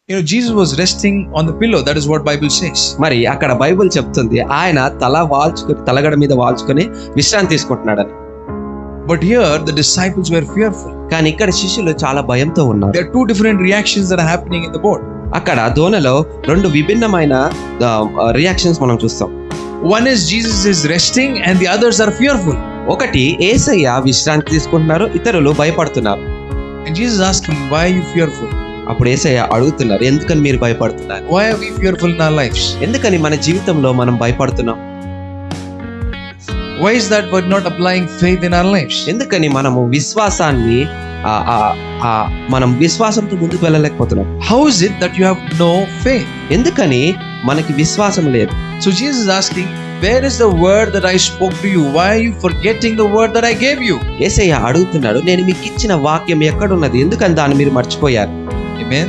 Jesus was resting on the pillow. That is what Bible says. మరి అక్కడ Bible చెప్తుంది ఆయన తలగడ మీద వాల్చుకొని విశ్రాంతి తీసుకుంటున్నాడని. But here the disciples were fearful. కానీ ఇక్కడ శిష్యులు చాలా భయంతో ఉన్నారు. There are two different reactions that are happening in the boat. అక్కడ దోణిలో రెండు విభిన్నమైన రియాక్షన్స్ మనం చూస్తాం. One is Jesus is resting and the others are fearful. ఒకటి యేసయ్య విశ్రాంతి తీసుకుంటున్నారు, ఇతరులు భయపడుతున్నారు. And Jesus asking, why are you fearful? అప్పుడు యేసయ్య అడుగుతున్నారు, ఎందుకని మీరు భయపడుతున్నారు? Why are we fearful in our lives? ఎందుకని మన జీవితంలో మనం భయపడుతున్నాం? Why is that we're not applying faith in our lives? ఎందుకని మనము విశ్వాసాన్ని మనం విశ్వాసంతో ముందుకు వెళ్ళలేకపోతున్నాం? How is it that you have no faith? ఎందుకని మనకి విశ్వాసం లేదు? So Jesus is asking, where is the word that I spoke to you? Why are you forgetting the word that I gave you? యేసయ్య అడుగుతున్నాడు, నేను మీకు ఇచ్చిన వాక్యం ఎక్కడున్నది, ఎందుకని దాన్ని మీరు మర్చిపోయారు? Amen.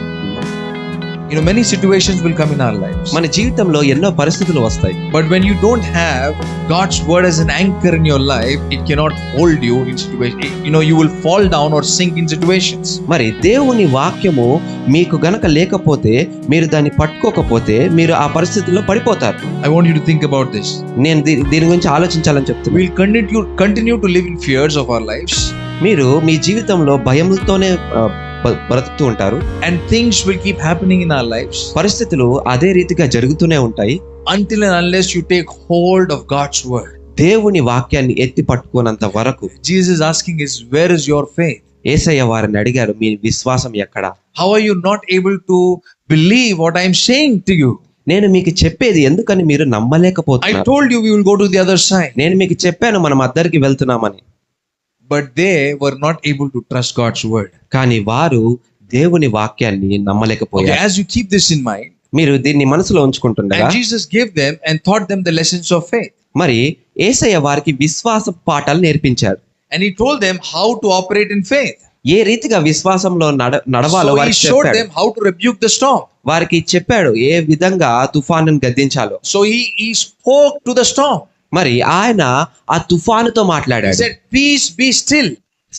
Many situations will come in our lives. మన జీవితంలో ఎన్నో పరిస్థితులు వస్తాయి. But when you don't have God's word as an anchor in your life, it cannot hold you in situations. You will fall down or sink in situations. మరి దేవుని వాక్యము మీకు గనక లేకపోతే, మీరు దాన్ని పట్టుకోకపోతే మీరు ఆ పరిస్థితుల్లో పడిపోతారు. I want you to think about this. నేను దీని గురించి ఆలోచించాలని చెప్తున్నాను. We'll continue to live in fears of our lives. మీరు మీ జీవితంలో భయంతోనే బ్రతుకుతూ ఉంటారు. And things will keep happening in our lives. పరిస్థితులు అదే రీతిగా జరుగుతూనే ఉంటాయి. Until and unless you take hold of God's word. దేవుని వాక్యాన్ని ఎత్తి పట్టుకోనంత వరకు. Jesus asking is, where is your faith? యేసయ్య వారిని అడిగారు, మీ విశ్వాసం ఎక్కడ? How are you not able to believe what I am saying to you? నేను మీకు చెప్పేది ఎందుకని మీరు నమ్మలేకపోతున్నారు? I told you we will go to the other side. నేను మీకు చెప్పాను మనం అద్దరికి వెళ్తున్నామని. But they were not able to trust God's word. కానీ వారు దేవుని వాక్యాన్ని నమ్మలేకపోయారు. Okay, as you keep this in mind, మీరు దీన్ని మనసులో ఉంచుకుంటుండగా, and Jesus gave them and taught them the lessons of faith. మరి యేసయ్య వారికి విశ్వాస పాఠాలు నేర్పించారు. And he told them how to operate in faith. ఏ రీతిగా విశ్వాసంలో నడవాలో So he వారికి showed చెప్పాడు. them how to rebuke the storm. వారికి చెప్పాడు ఏ విధంగా తుఫానును గద్దించాలో. So he spoke to the storm. మరి ఆయన ఆ తుఫానుతో He మాట్లాడాడు. said, peace, be still.